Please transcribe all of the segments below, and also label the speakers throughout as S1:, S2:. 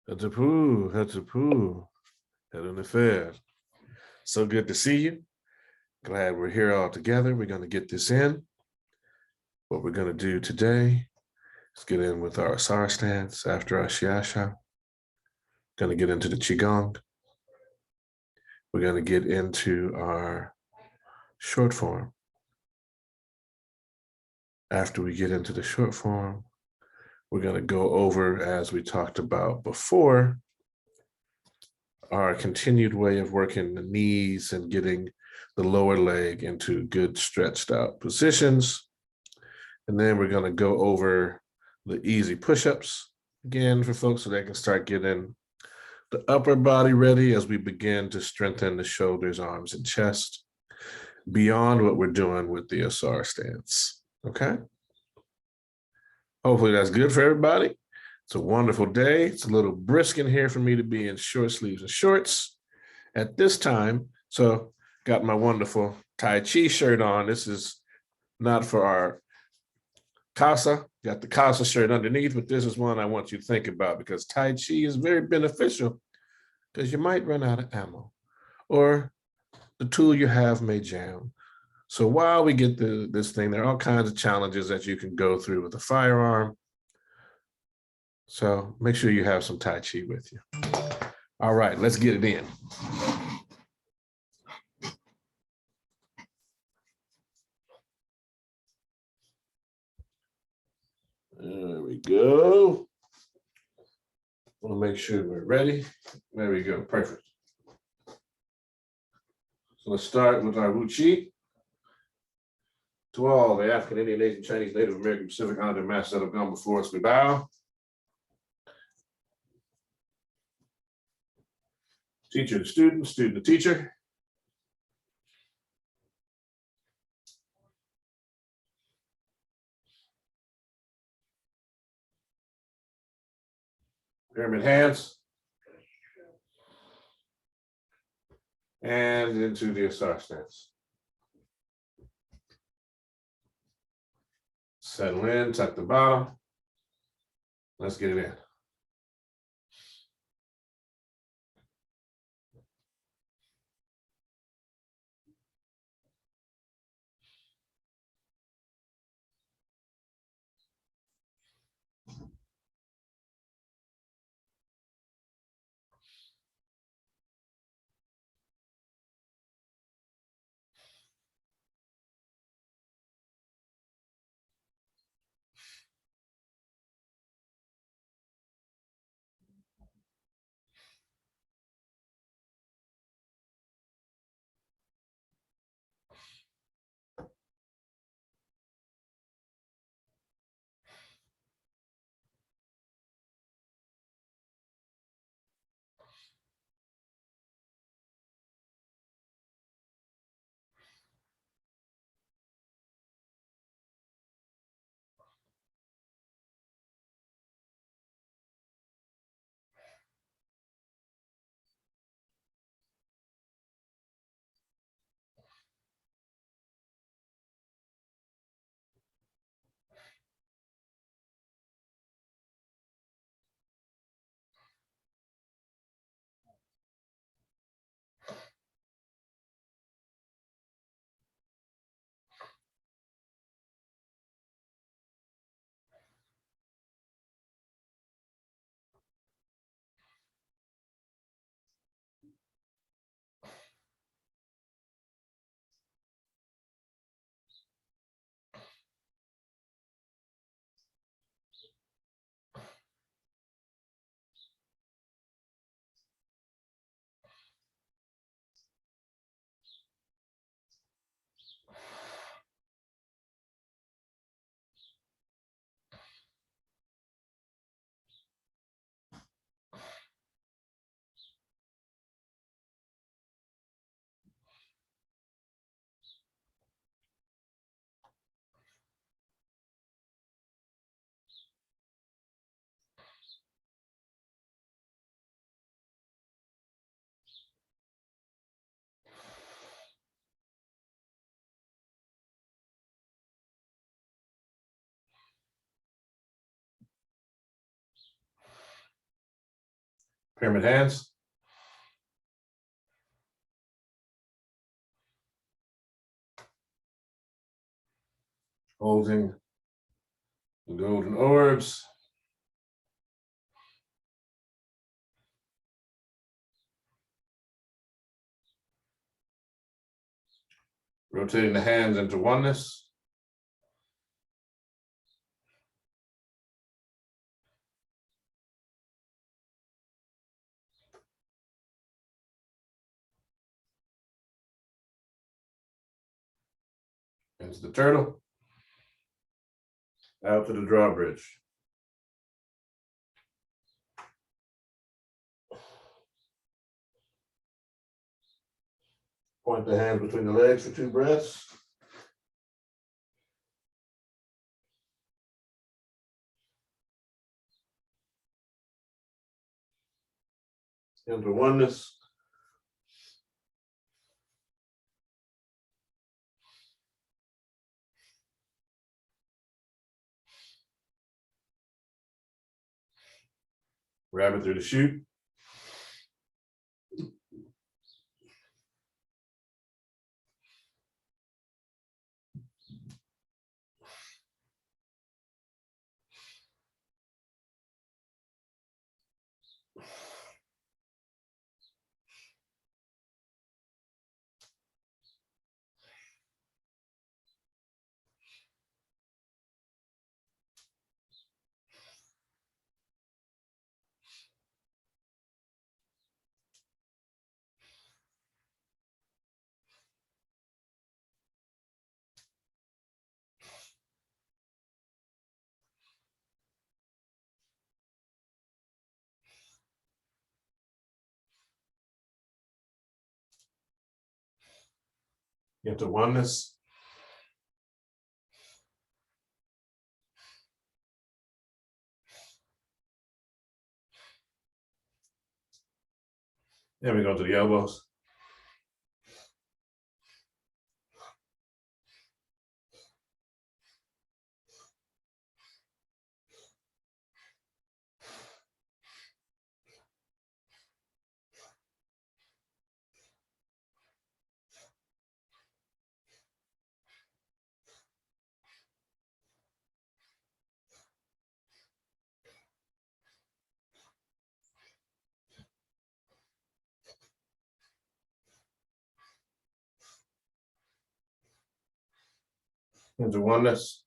S1: Hatapu, Hatapu, head on the fair. So good to see you. Glad we're here all together. We're going to get this in. What we're going to do today is get in with our Asar Stance after our Shiasha. Going to get into the Qigong. We're going to get into our short form. After we get into the short form, we're going to go over, as we talked about before, our continued way of working the knees and getting the lower leg into good stretched out positions. And then we're going to go over the easy push-ups again for folks so they can start getting the upper body ready as we begin to strengthen the shoulders, arms, and chest beyond what we're doing with the Asar stance. Okay? Hopefully that's good for everybody. It's a wonderful day. It's a little brisk in here for me to be in short sleeves and shorts at this time. So got my wonderful Tai Chi shirt on. This is not for our KhASA. Got the KhASA shirt underneath, but this is one I want you to think about because Tai Chi is very beneficial because you might run out of ammo or the tool you have may jam. So while we get this thing, there are all kinds of challenges that you can go through with a firearm. So make sure you have some Tai Chi with you. All right, let's get it in. There we go. We'll make sure we're ready. There we go, perfect. So let's start with our Uatchit. To all the African, Indian, Asian, Chinese, Native American, Pacific Islander masters that have gone before us, we bow. Teacher to student, student to teacher. Pyramid hands. And into the Asar stance. Settle in, tuck the bottom. Let's get it in. Pyramid hands. Holding the golden orbs. Rotating the hands into oneness. Into the turtle. Out to the drawbridge. Point the hands between the legs for 2 breaths. Into oneness. Rabbit through the chute. Into oneness. Then we go to the elbows. Into oneness.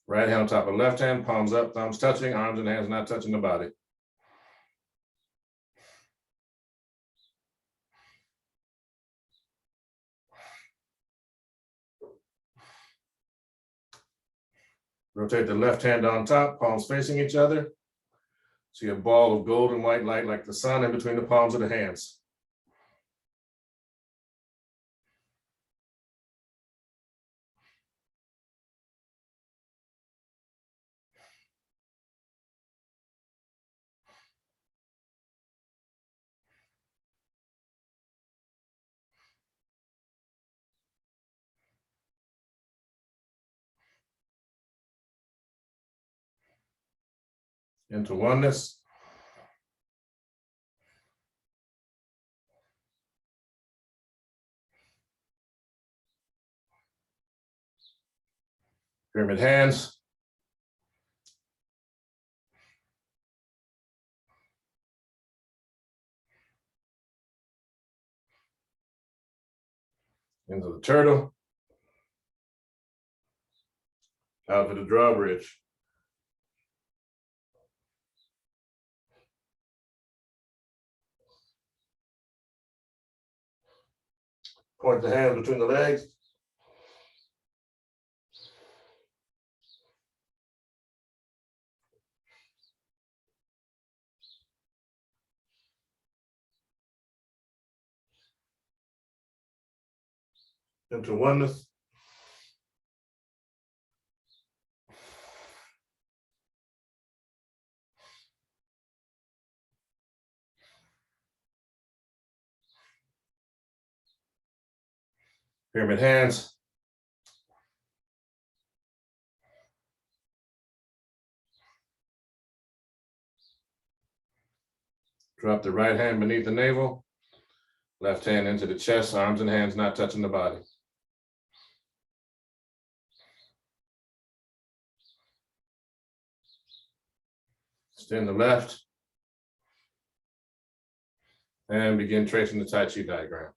S1: Right hand on top of left hand, palms up, thumbs touching, arms and hands not touching the body. Rotate the left hand on top, palms facing each other. See a ball of gold and white light like the sun in between the palms of the hands. Into oneness. Pyramid hands. Into the turtle. Out to the drawbridge. Point the hands between the legs. Into oneness. Pyramid hands. Drop the right hand beneath the navel, left hand into the chest, arms and hands not touching the body. Extend the left, and begin tracing the Tai Chi diagram.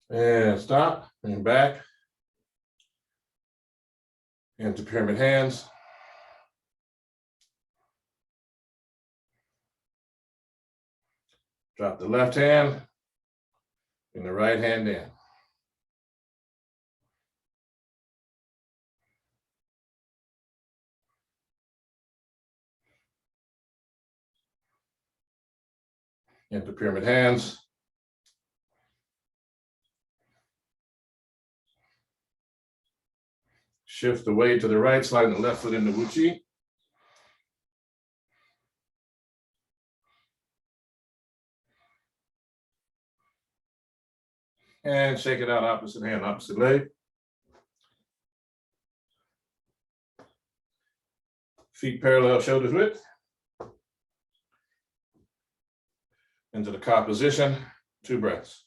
S1: And stop, and back into pyramid hands. Drop the left hand and the right hand in. Into pyramid hands. Shift the weight to the right, sliding the left foot into Uatchit. And shake it out, opposite hand, opposite leg. Feet parallel, shoulders width. Into the KhASA position, 2 breaths.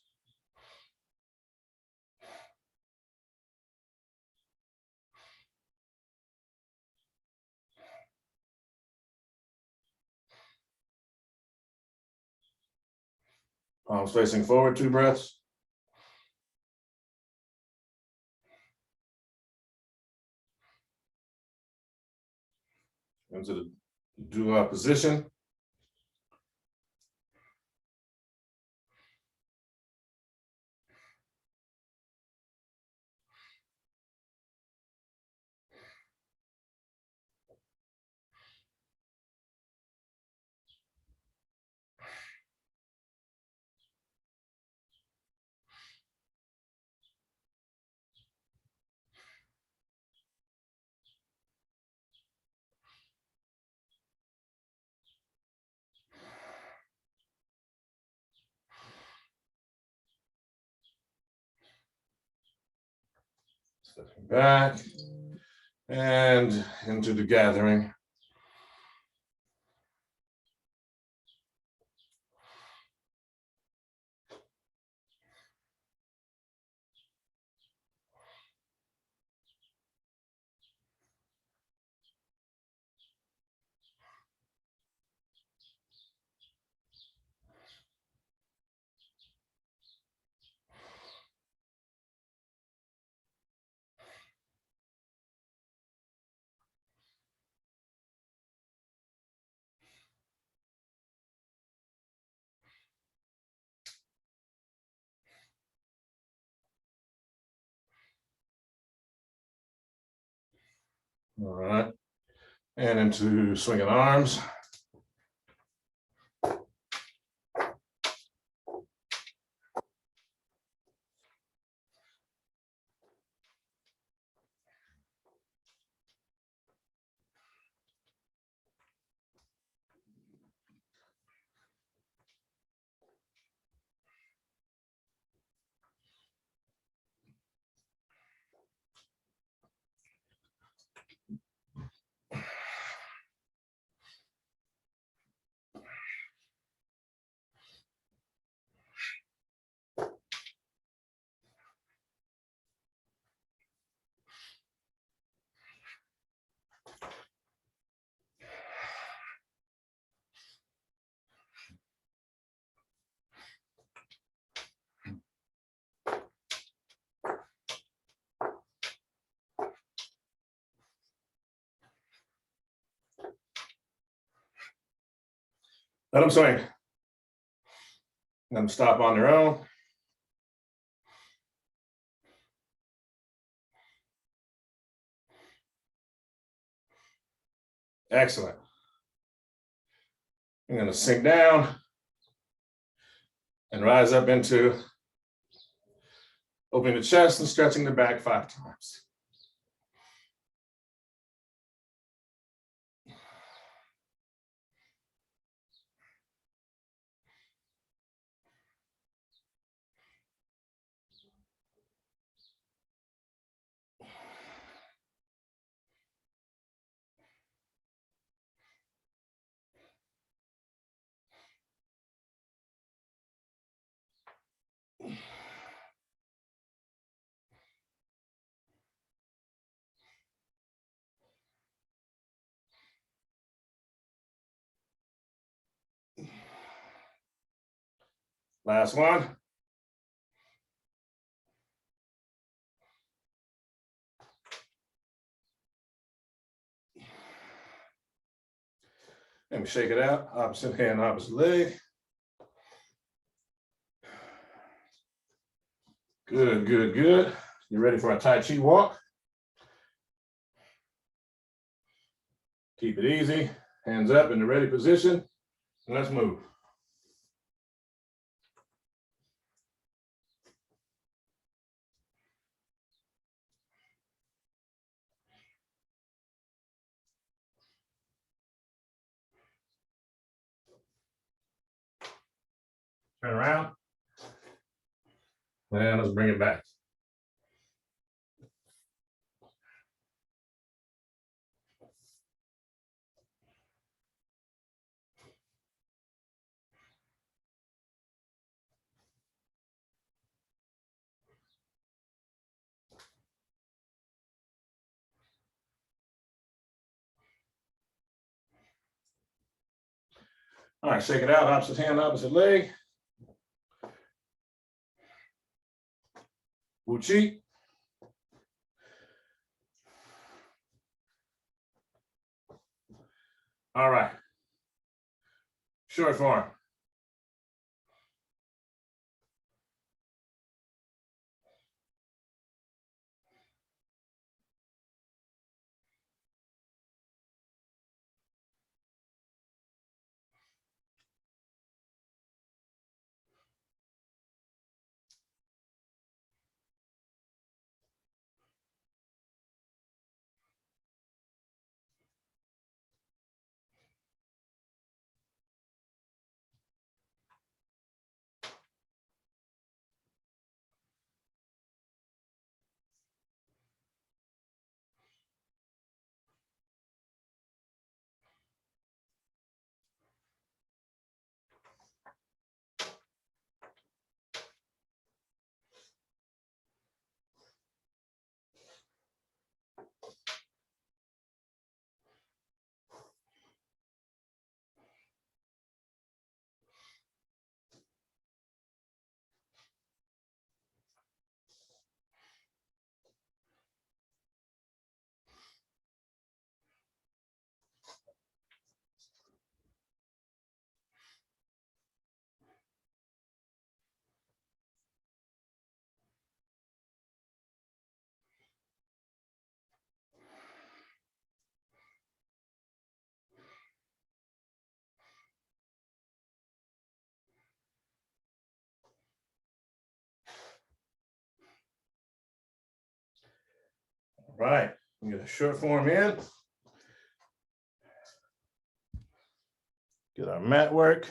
S1: Palms facing forward, 2 breaths. Into the Dua position. Stepping back and into the gathering. All right, and into swinging arms. Let them swing. Let them stop on their own. Excellent. I'm going to sink down and rise up into opening the chest and stretching the back 5 times. Last one. Let me shake it out. Opposite hand, opposite leg. Good, good, good. You ready for a Tai Chi walk? Keep it easy. Hands up in the ready position. And let's move. Turn around. And let's bring it back. All right, shake it out. Opposite hand, opposite leg. Uatchit. All right. Short form. All right, we get a short form in. Get our mat work.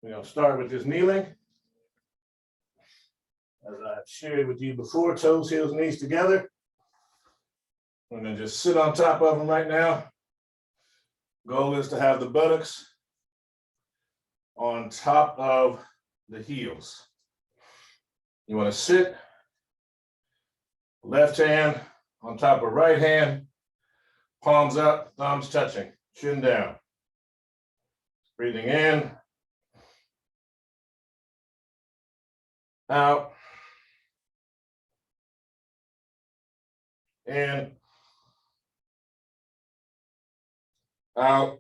S1: We're going to start with this kneeling. As I've shared with you before, toes, heels, knees together. I'm going to just sit on top of them right now. Goal is to have the buttocks on top of the heels. You want to sit, left hand on top of right hand, palms up, thumbs touching, chin down. Breathing in, out, in, out,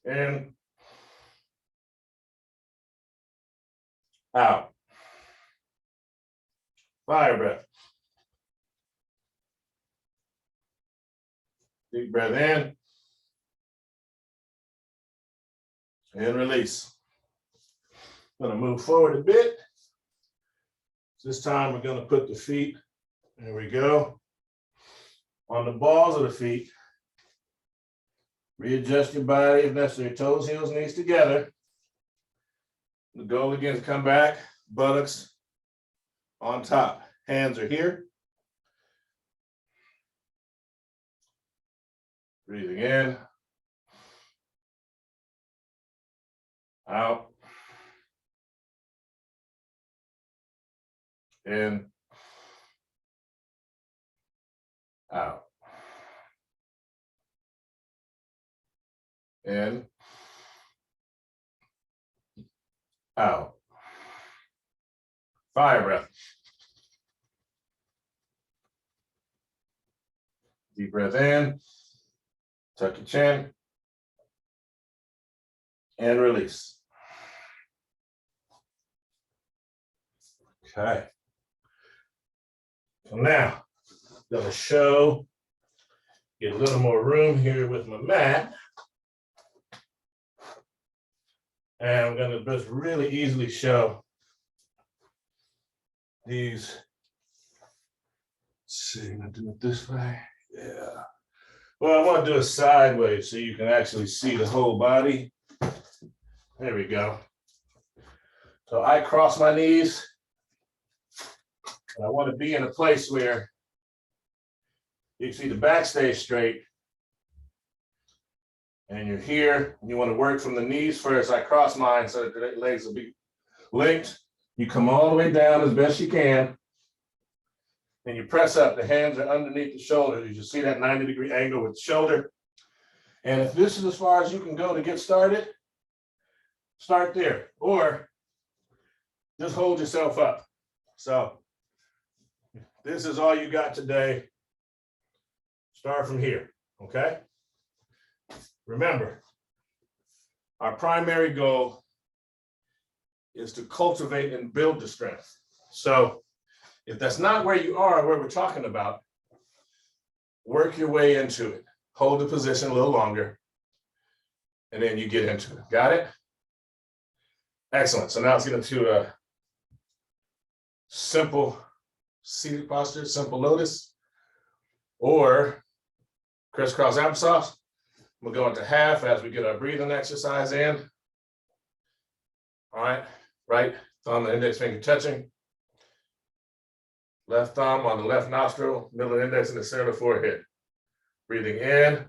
S1: in, out. Fire breath. Deep breath in and release. I'm going to move forward a bit. This time we're going to put the feet, there we go, on the balls of the feet. Readjust your body if necessary. Toes, heels, knees together. The goal again is come back, buttocks on top. Hands are here. Breathing in, out, in, out, in, out. Fire breath. Deep breath in, tuck your chin, and release. Okay. So now, I'm going to get a little more room here with my mat. And I'm going to just really easily show these. Let's see, I'm going to do it this way. Yeah. Well, I want to do it sideways so you can actually see the whole body. There we go. So I cross my knees. And I want to be in a place where you can see the back stays straight. And you're here. You want to work from the knees first. I cross mine so that the legs will be linked. You come all the way down as best you can. And you press up. The hands are underneath the shoulders. You should see that 90-degree angle with the shoulder. And if this is as far as you can go to get started, start there. Or just hold yourself up. So this is all you got today. Start from here, okay? Remember, our primary goal is to cultivate and build the strength. So if that's not where you are, where we're talking about, work your way into it. Hold the position a little longer, and then you get into it. Got it? Excellent. So now let's get into a simple seated posture, simple lotus, or crisscross applesauce. We'll go into half as we get our breathing exercise in. All right, right thumb and index finger touching. Left thumb on the left nostril, middle index in the center of the forehead. Breathing in,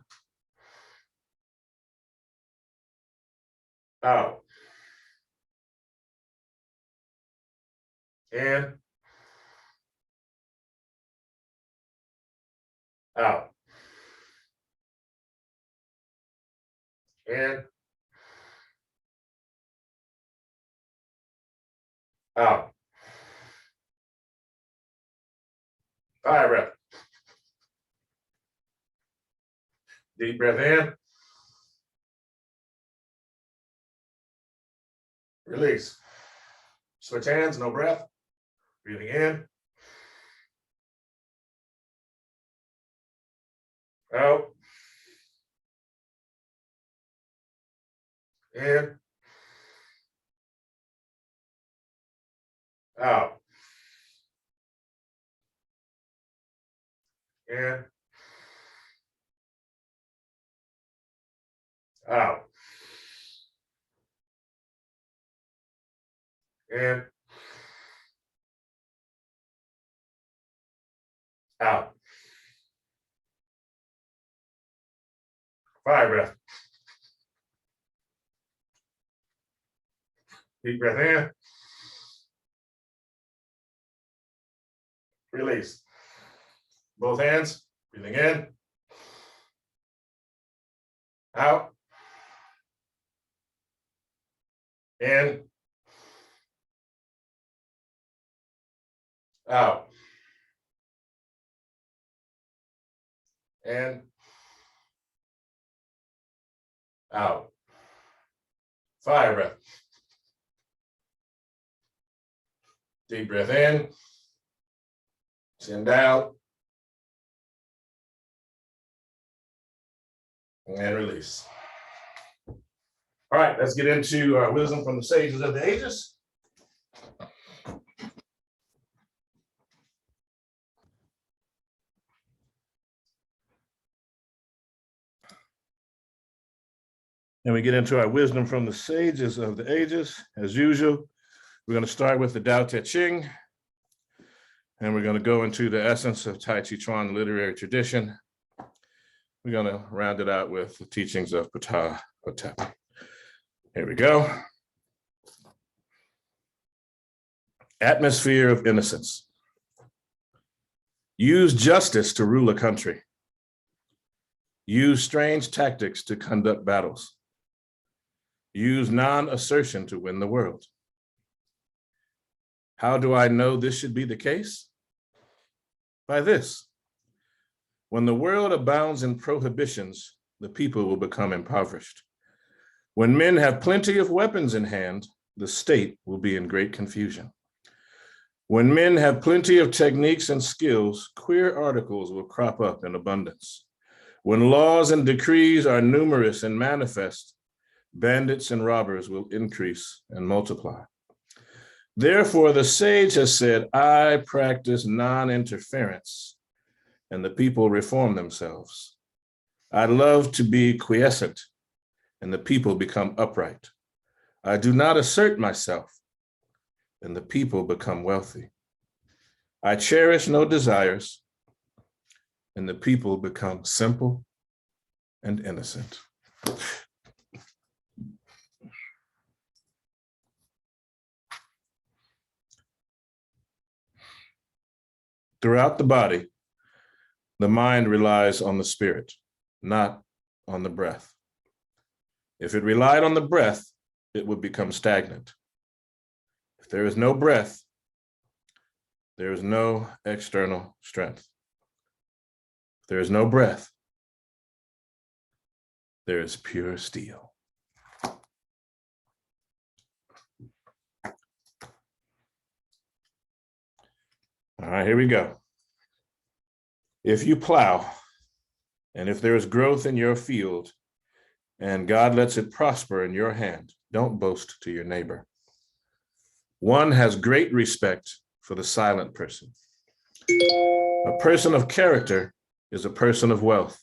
S1: out, in, out, in, out. Fire breath. Deep breath in. Release. Switch hands, no breath. Breathing in. Out. In. Out. In. Out. In. Out. Fire breath. Deep breath in. Release. Both hands, breathing in. Out. In. Out. In. Out. Fire breath. Deep breath in. Send out. And release. All right, let's get into our wisdom from the sages of the ages. And we get into our wisdom from the sages of the ages. As usual, we're going to start with the Tao Te Ching, and we're going to go into the essence of Taijiquan literary tradition. We're going to round it out with the teachings of Ptah-Hotep. Here we go. Atmosphere of innocence. Use justice to rule a country. Use strange tactics to conduct battles. Use non-assertion to win the world. How do I know this should be the case? By this. When the world abounds in prohibitions, the people will become impoverished. When men have plenty of weapons in hand, the state will be in great confusion. When men have plenty of techniques and skills, queer articles will crop up in abundance. When laws and decrees are numerous and manifest, bandits and robbers will increase and multiply. Therefore, the sage has said, I practice non-interference, and the people reform themselves. I love to be quiescent, and the people become upright. I do not assert myself, and the people become wealthy. I cherish no desires, and the people become simple and innocent. Throughout the body, the mind relies on the spirit, not on the breath. If it relied on the breath, it would become stagnant. If there is no breath, there is no external strength. If there is no breath, there is pure steel. All right, here we go. If you plow, and if there is growth in your field, and God lets it prosper in your hand, don't boast to your neighbor. One has great respect for the silent person. A person of character is a person of wealth.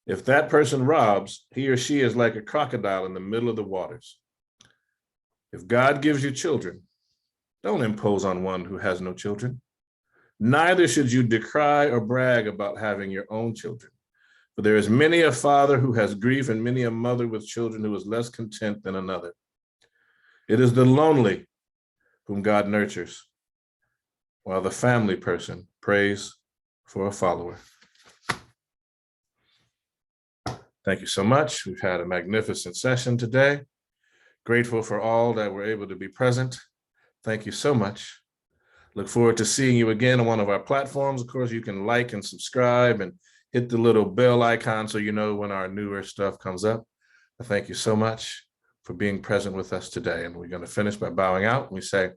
S1: If that person robs, he or she is like a crocodile in the middle of the waters. If God gives you children, don't impose on one who has no children. Neither should you decry or brag about having your own children. For there is many a father who has grief and many a mother with children who is less content than another. It is the lonely whom God nurtures, while the family person prays for a follower. Thank you so much. We've had a magnificent session today. Grateful for all that were able to be present. Thank you so much. Look forward to seeing you again on one of our platforms. Of course, you can like and subscribe and hit the little bell icon so you know when our newer stuff comes up. Thank you so much for being present with us today. And we're going to finish by bowing out. We say,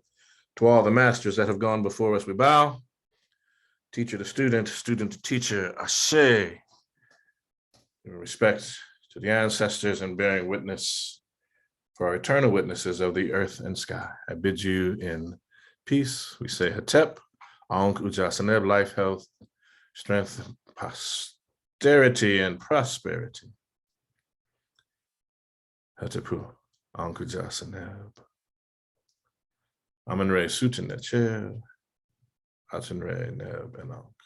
S1: to all the masters that have gone before us, we bow. Teacher to student, student to teacher, Ashe. In respect to the ancestors and bearing witness for our eternal witnesses of the earth and sky. I bid you in peace. We say Hotep, Ankh Ujasaneb, life, health, strength, posterity, and prosperity. Hotepu, Ankh Ujasaneb. Amen Re Sutin Neche, Aten Re Neb and Ankh.